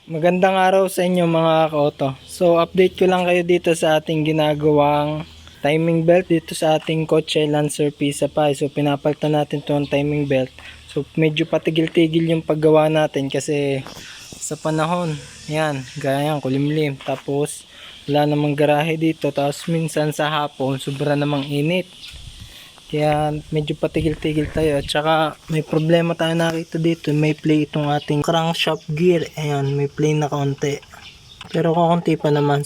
Magandang araw sa inyo mga ka-auto. So update ko lang kayo dito sa ating ginagawang timing belt dito sa ating kotse Lancer Pisa pa. So pinapalitan natin 'tong timing belt. So medyo patigil-tigil yung paggawa natin kasi sa panahon, yan, gaya yan, kulimlim. Tapos wala namang garahe dito. Tapos minsan sa hapon, sobra namang init. Kaya medyo patigil-tigil tayo. At saka may problema tayo nakita dito. May play itong ating crankshaft gear. Ayan, may play na kaunti. Pero kaunti pa naman.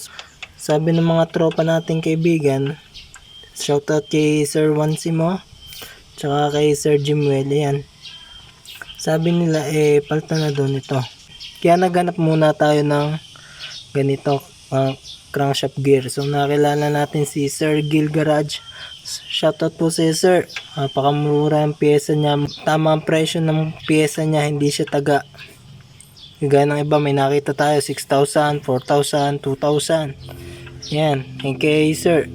Sabi ng mga tropa nating kaibigan, shoutout kay Sir Wansimo, tsaka kay Sir Jimwell. Ayan. Sabi nila palitan na doon ito. Kaya naghanap muna tayo ng ganito, crankshaft gear. So nakilala natin si Sir Gil Garage. Shoutout po sa sir. Napakamura ang pyesa niya. Tama ang presyo ng pyesa niya. Hindi siya taga. Gaya ng iba may nakita tayo 6,000, 4,000, 2,000. Yan. And kay sir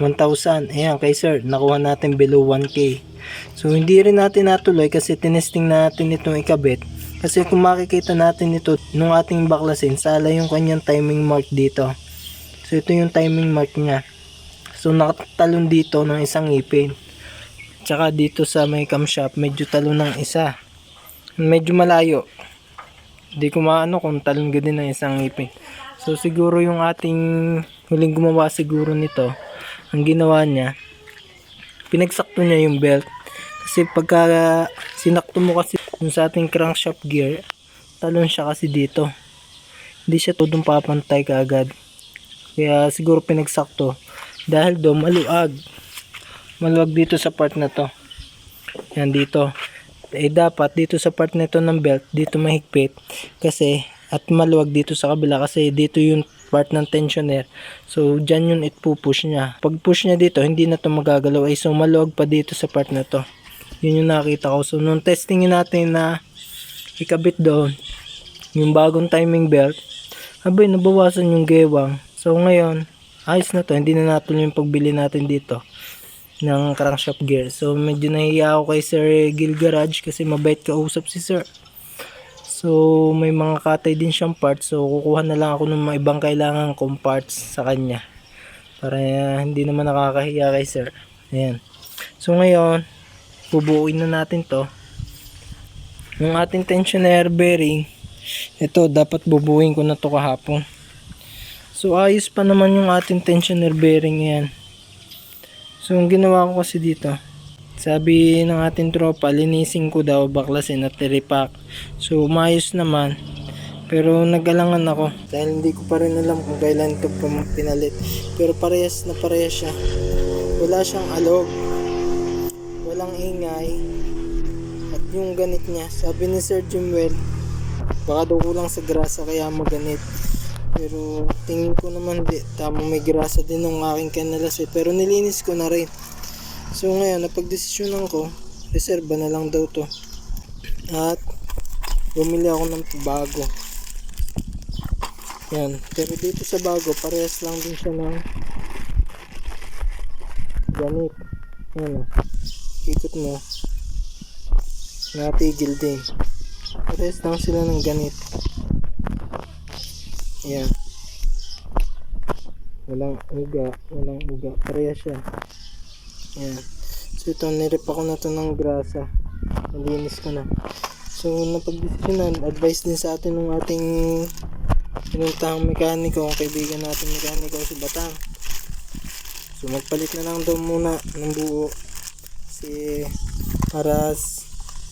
1,000. Ayan kay sir. Nakuha natin below 1K. So hindi rin natin natuloy kasi tinesting natin itong ikabit. Kasi kung makikita natin ito nung ating baklasin, sala yung kanyang timing mark dito. So ito yung timing mark niya. So nakatalon dito ng isang ngipin. Tsaka dito sa may camshaft medyo talon ng isa. Medyo malayo. Hindi ko maano kung talon ka din ng isang ngipin. So siguro yung ating huling gumawa siguro nito, ang ginawa niya, pinagsakto niya yung belt. Kasi pagka sinakto mo kasi yung sa ating crankshaft gear, talon siya kasi dito. Hindi siya tudong papantay kaagad. Kaya siguro pinagsakto. Dahil do maluag dito sa part na to. Yan dito. Dapat dito sa part nito ng belt, dito mahigpit kasi at maluwag dito sa kabila kasi dito yung part ng tensioner. So dyan yun push niya. Pag push niya dito, hindi na to magagalaw. So maluwag pa dito sa part na to. Yun yung nakita ko. So nung testingin natin na ikabit doon yung bagong timing belt, abay nabawasan yung gewang. So ngayon ayos na to, hindi na natuloy yung pagbili natin dito ng crankshaft gear. So medyo nahiya ako kay Sir Gil Garage kasi mabait kausap si Sir. So may mga katay din siyang parts. So kukuha na lang ako ng mga ibang kailangan kong parts sa kanya. Para hindi naman nakakahiya kay Sir. Ayan. So ngayon, bubuuin na natin to. Yung ating tensioner bearing, ito dapat bubuuin ko na to kahapon. So ayos pa naman yung ating tensioner bearing yan. So ang ginawa ko kasi dito, sabi ng ating tropa, linisin ko daw, baklasin at i-repack. So umayos naman. Pero nag-alangan ako dahil hindi ko pa rin alam kung kailan ito pinalit. Pero parehas na parehas siya. Wala siyang alog, walang ingay. At yung ganit niya, sabi ni Sir Jimwell, baka daw kulang sa grasa kaya maganit. Pero tingin ko naman tama, may grasa din ng aking kanalas pero nilinis ko na rin. So ngayon napagdesisyonan ko, reserba na lang daw to. At bumili ako ng bago. Yan. Pero dito sa bago, parehas lang din siya ng ganit. Yan o. Ikot mo. Natigil din. Parehas lang sila ng ganit. Ayan. Walang uga. Parehas siya. Ayan. So ito, nirip ako na to ng grasa. Nalinis ko na. So napag-desisyonan, advice din sa atin ng ating pinuntahang mekaniko, ang kaibigan natin mekaniko si Batang. So magpalit na lang daw muna ng buo. Kasi para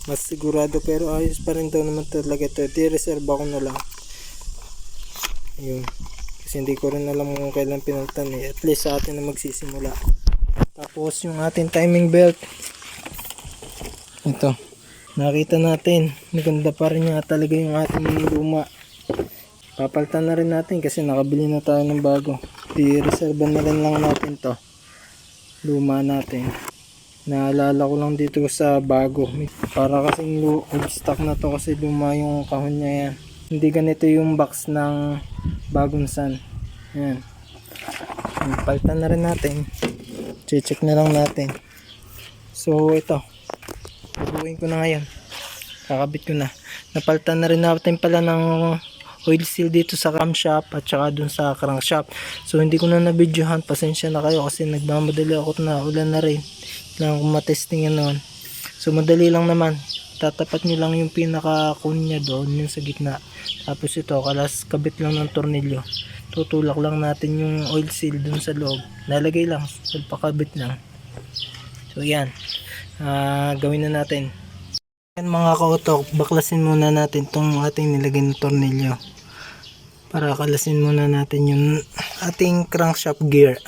mas sigurado, pero ayos pa rin daw naman talaga ito. Di-reserve ako na lang. Ayun. Kasi hindi ko rin alam kung kailan pinalitan At least sa atin na magsisimula. Tapos yung ating timing belt. Ito. Nakita natin. Maganda pa rin nga talaga yung ating luma. Papalitan na rin natin kasi nakabili na tayo ng bago. I-reserve na rin lang natin to. Luma natin. Naalala ko lang dito sa bago. Para kasing old stock na to kasi luma yung kahon niya yan. Hindi ganito yung box ng bagong Sun. Ayan. Palitan na rin natin. Check na lang natin. So ito. Bubuin ko na ngayon. Kakabit ko na. Napalitan na rin natin pala ng oil seal dito sa camshaft at saka dun sa crankshaft. So hindi ko na na-videohan, pasensya na kayo kasi nagmamadali ako na ulan na rin. Kailangan ko matesting yan noon. So madali lang naman, tatapat nyo lang yung pinaka cone nya doon, yung sa gitna. Tapos ito, kabit lang ng tornilyo. Tutulak lang natin yung oil seal dun sa loob. Lalagay lang, pakabit lang. So yan, gawin na natin. Yan mga ka-auto, baklasin muna natin tong ating nilagay na tornilyo. Para kalasin muna natin yung ating crankshaft gear.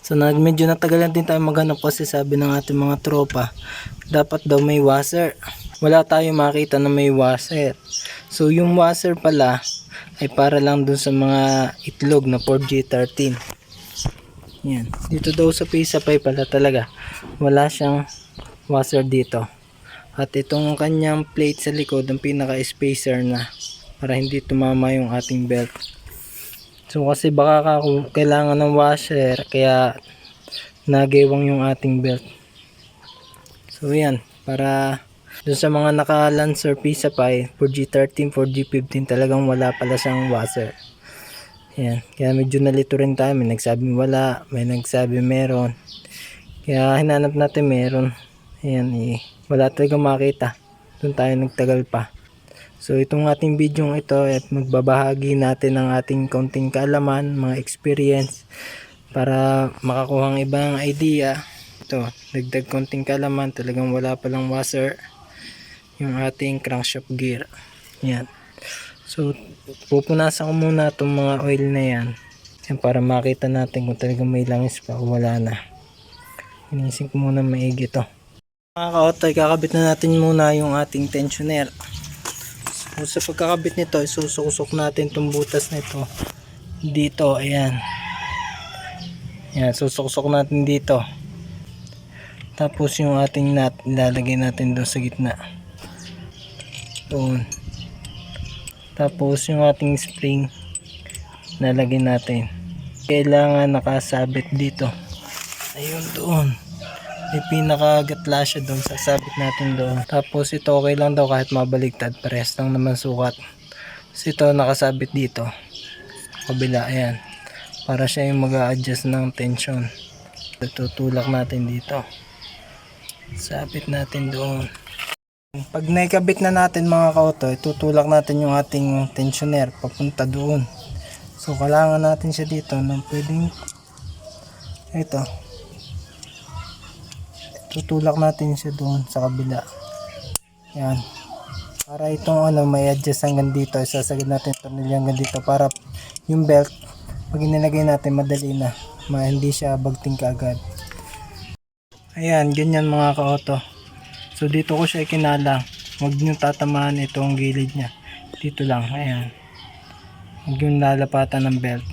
So medyo natagalan din tayo maghanap kasi sabi ng ating mga tropa, dapat daw may washer. Wala tayong makita na may washer. So yung washer pala ay para lang dun sa mga itlog na 4G13. Yan. Dito daw sa Pisapay pala talaga wala siyang washer dito. At itong kanyang plate sa likod ang pinaka spacer na para hindi tumama yung ating belt. So kasi baka kailangan ng washer kaya nagewang yung ating belt. So yan, para dun sa mga naka Lancer Pisapay 4G13, 4G15 talagang wala pala siyang washer. Yan, kaya medyo nalito rin tayo. May nagsabi wala, may nagsabi meron. Kaya hinanap natin meron. Ayan, wala talagang makita. Doon tayo nagtagal pa. So itong ating video ito at magbabahagi natin ng ating kaunting kaalaman, mga experience para makakuha ng ibang idea. Ito, dagdag kaunting kaalaman, talagang wala palang washer yung ating crankshaft gear. Yan. So pupunasan ko muna itong mga oil na yan. Yan para makita natin kung talagang may langis pa o wala na. Inisin ko muna maigi ito. Mga ka-auto, kakabit na natin muna yung ating tensioner. So sa pagkakabit nito, isusuksok natin itong butas nito dito, ayan. Ayan, susuksok natin dito. Tapos yung ating nut, ilalagay natin doon sa gitna. Doon. Tapos yung ating spring, ilalagay natin. Kailangan nakasabit dito. Ayun doon. May pinakagatla siya doon, sasabit natin doon. Tapos ito okay lang daw kahit mabaligtad, parehas lang naman sukat. So ito nakasabit dito kabila, ayan, para siya yung mag-a-adjust ng tension. Tutulak natin dito, sabit natin doon. Pag naikabit na natin mga ka-auto, tutulak natin yung ating tensioner papunta doon. So kailangan natin siya dito ng pwedeng ito, tutulak natin siya doon sa kabila. Yan. Para itong may adjust hanggang dito, isasagad natin ito hanggang dito para yung belt pag inilagay natin madali na, hindi siya bagting kaagad. Ayan, ganyan mga ka-auto. So dito ko siya ikinalang. Huwag nyo tatamaan itong gilid niya. Dito lang, ayan. Huwag yung lalapatan ng belt.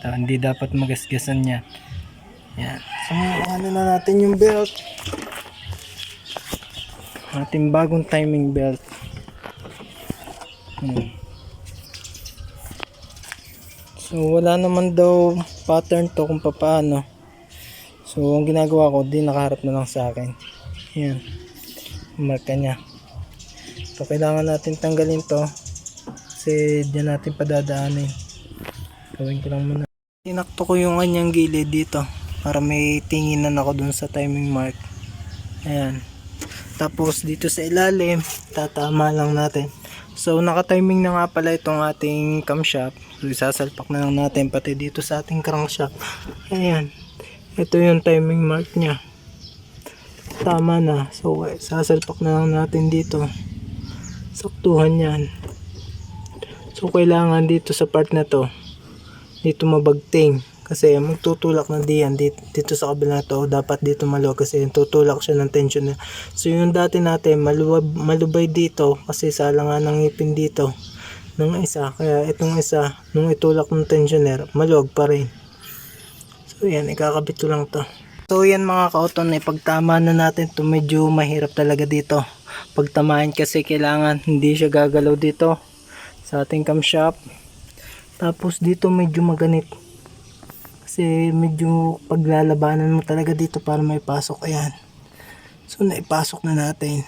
Hindi dapat magasgasan niya. Ayan. So ano na natin yung belt. Ating bagong timing belt. So wala naman daw pattern to kung paano. So ang ginagawa ko, di nakaharap na lang sa akin. Ayan, marka nya. So kailangan natin tanggalin to kasi diyan natin padadaanin. Gawin ko lang muna. Tinakto ko yung kanyang gilid dito para may tinginan ako dun sa timing mark. Ayan. Tapos dito sa ilalim, tatama lang natin. So naka-timing na nga pala itong ating camshaft. So isasalpak na lang natin pati dito sa ating crankshaft. Ayan. Ito yung timing mark niya. Tama na. So sasalpak na lang natin dito. Saktuhan yan. So kailangan dito sa part na to, dito mabagting. Kasi magtutulak na diyan dito sa kabila na to, dapat dito maluwag kasi tutulak siya ng tension na. So yung dati natin malubay dito kasi salangan ng ngipin dito ng isa, kaya itong isa nung itulak ng tensioner maluwag pa rin. So yan, ikakabit ko lang to. So yan mga ka-auto, na ipagtama na natin to. Medyo mahirap talaga dito pagtamahin kasi kailangan hindi siya gagalaw dito sa ating camshaft. Tapos dito medyo maganit kasi medyo paglalabanan mo talaga dito para may pasok. Ayan. So naipasok na natin.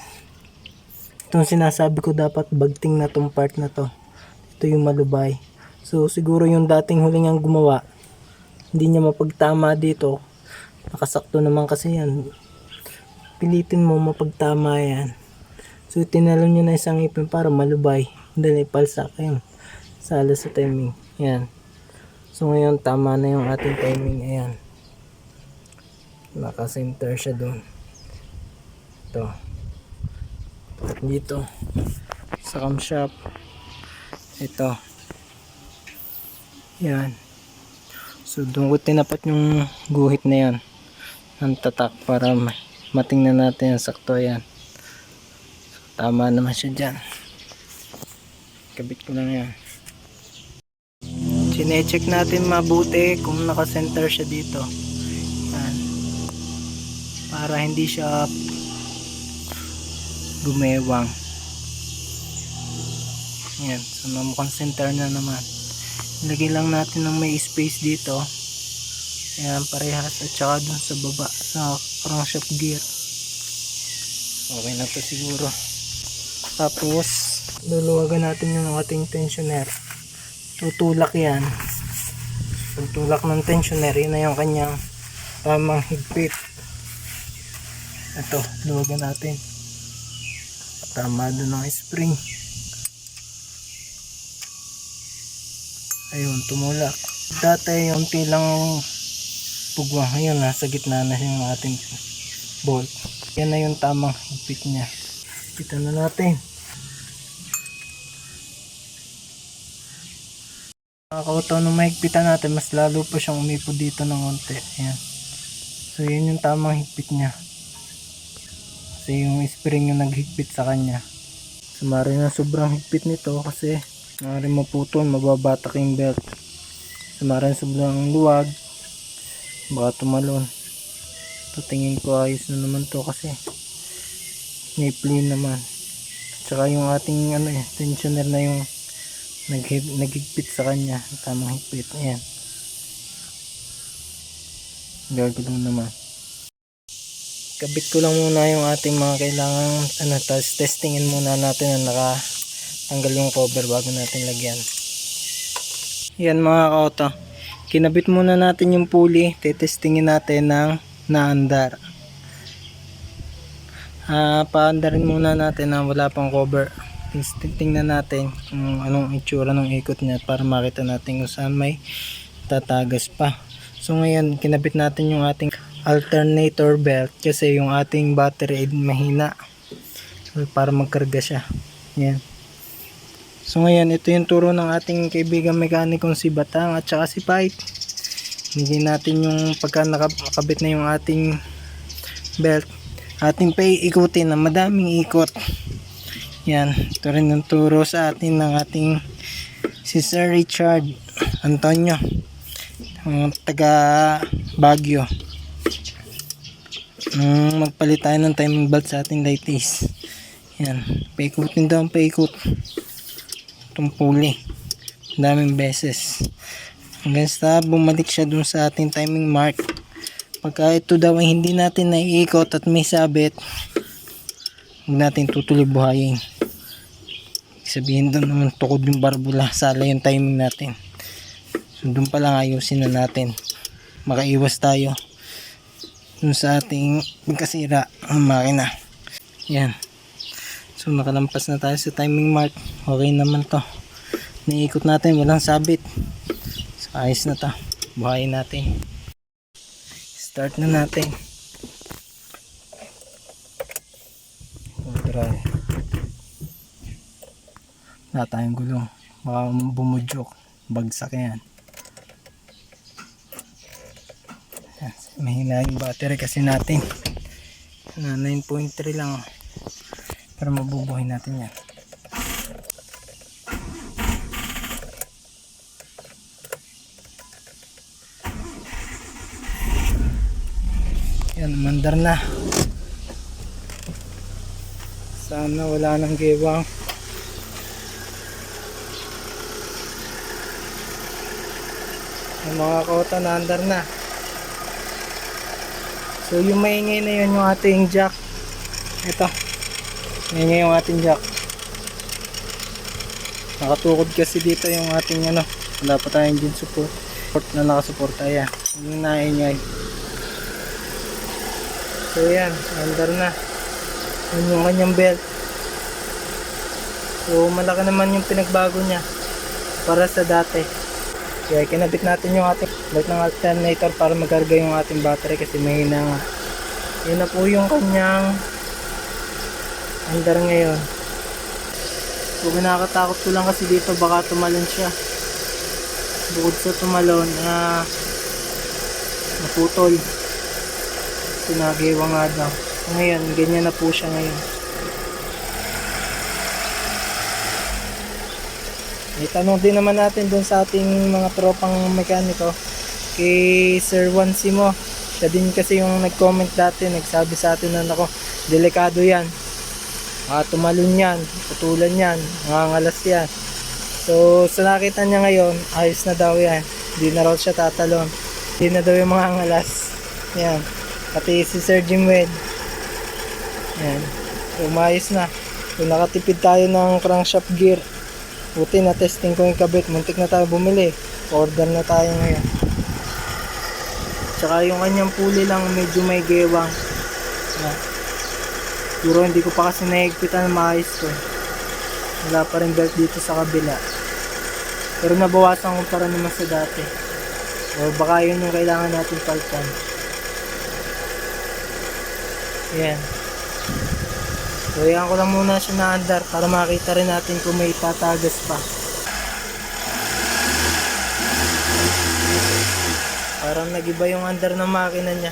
Itong sinasabi ko, dapat bagting na tong part na to. Ito dito yung malubay. So siguro yung dating huling ang gumawa, hindi niya mapagtama dito. Nakasakto naman kasi yan. Pilitin mo mapagtama yan. So tinalo nyo na isang ipin para malubay. Dali palsak yun. Sala sa timing. Yan. So ngayon tama na yung ating timing. Ayan. Naka-center siya doon. Ito. Dito. Sa camshaft. Ito. Yan. So doon ko tinapat yung guhit na yan. Ang tatak para matingnan natin yung sakto yan. So, tama naman siya dyan. Kabit ko lang yan. Chine-check natin mabuti kung naka-center siya dito. Yan. Para hindi siya gumewang. Yan. So mukhang center na naman. Lagay lang natin ng may space dito. Ayan, parehas. At saka dun sa baba sa crankshaft gear. Okay na to siguro. Tapos luluwagan natin yung ating tensioner. Tutulak yan. Pagtulak ng tensioner, yun na yung kanyang tamang higpit. Ito, luwagan natin. Tama dun ng spring. Ayun, tumulak. Dati yung tilang pugwang. Ayun, nasa gitna na yung ating bolt. Yan na yung tamang higpit niya. Higpitan na natin. Kakauto nung mahigpitan natin, mas lalo pa siyang umipod dito ng konti. Ayan. So yun yung tamang higpit niya. Kasi yung spring yung naghigpit sa kanya. Sumari na sobrang higpit nito kasi maaaring maputol, mababatak yung belt. Sumari na sobrang luwag, baka tumalon. Tingin ko ayos na naman to kasi may plane naman. Tsaka yung ating tensioner na yung naghigpit sa kanya, tamang higpit. Ayan, gagalaw naman. Kabit ko lang muna yung ating mga kailangan tapos testingin muna natin na nakatanggal yung cover bago natin lagyan. Yan mga ka-auto, kinabit muna natin yung pulley. Tetestingin natin ng naandar. Paandarin muna natin na wala pang cover. Tingnan natin kung anong itsura ng ikot niya para makita natin kung saan may tatagas pa. So ngayon kinabit natin yung ating alternator belt kasi yung ating battery ay mahina, so, para magkarga siya. Yan. So ngayon ito yung turo ng ating kaibigang mekanikong si Batang at saka si Pipe. Nigyan natin yung pagka nakakabit na yung ating belt, ating paiikutin na madaming ikot. Yan, ito rin ang turo sa atin ng ating si Sir Richard Antonio, taga Baguio. Magpalit tayo ng timing belt sa ating lighties. Yan, paikutin daw, paikot itong pulley daming beses hanggang sa bumalik siya dun sa ating timing mark. Pagka ito daw ay hindi natin naiikot at may sabit, huwag natin tutuloy buhayin. Sabihin doon naman tukod yung barbula, sala yung timing natin. So doon pa lang ayusin na natin, makaiwas tayo dun sa ating pagkasira ang makina. Yan. So nakalampas na tayo sa timing mark. Okay naman to. Naiikot natin, walang sabit. So ayos na to. Buhayin natin. Start na natin. Dry. Wala tayong gulong. Baka bumudyok. Bagsak yan. Mahina yung battery kasi natin na 9.3 lang, pero mabubuhay natin yan. Yan, mandar na. Sana wala nang gewang. Yung mga kota na andar na. So yung maingay na yun yung ating jack. Ito, maingay yung ating jack. Nakatukod kasi dito yung ating ano, wala pa tayong engine support na nakasuporta. Ayan, yung naingay. So yan, under na. Yun yung kanyang belt. So malaki naman yung pinagbago niya para sa dati. Kaya kinabit natin yung ating belt ng alternator para magarga yung ating battery kasi mahina nga. Yun na po yung kanyang under ngayon. So kinakatakot ko lang kasi dito baka tumalon siya. Bukod sa tumalon naputol. Sinagiwa nga daw. Ngayon, ganyan na po siya ngayon. Itanong din naman natin dun sa ating mga tropang mekaniko kay Sir Wansimo. Siya din kasi yung nag-comment dati, nagsabi sa atin na ako, delikado yan. Tumalon yan, putulan yan, nangangalas yan. So sa nakita niya ngayon, ayos na daw yan. Hindi na raw siya tatalon. Hindi na daw yung mga angalas. Yan. Pati si Sir Jim Wed. Yan. So maayos na. So nakatipid tayo ng crankshaft gear. Buti na testing ko yung kabit. Muntik na tayo bumili. Order na tayo ngayon. Tsaka yung kanyang pulley lang medyo may gewang. Yan. Puro hindi ko pa kasi nahigpitan na maayos ko. Wala pa rin belt dito sa kabila. Pero nabawasan ko para naman sa dati. O baka yun yung kailangan natin palitan. Yan. So yan ko lang muna siya na andar para makita rin natin kung may tatagas pa. Parang nagiba yung andar ng makina niya.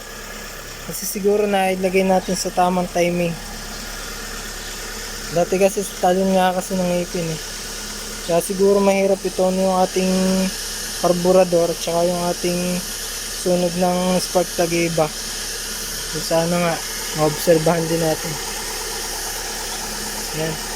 Kasi siguro na ilagay natin sa tamang timing. Dati kasi talon nga kasi ng ipin eh. Kaya siguro mahirap ito yung ating karburador at saka yung ating sunog ng spark plug iba. So sana nga maobserbahan din natin. Yan.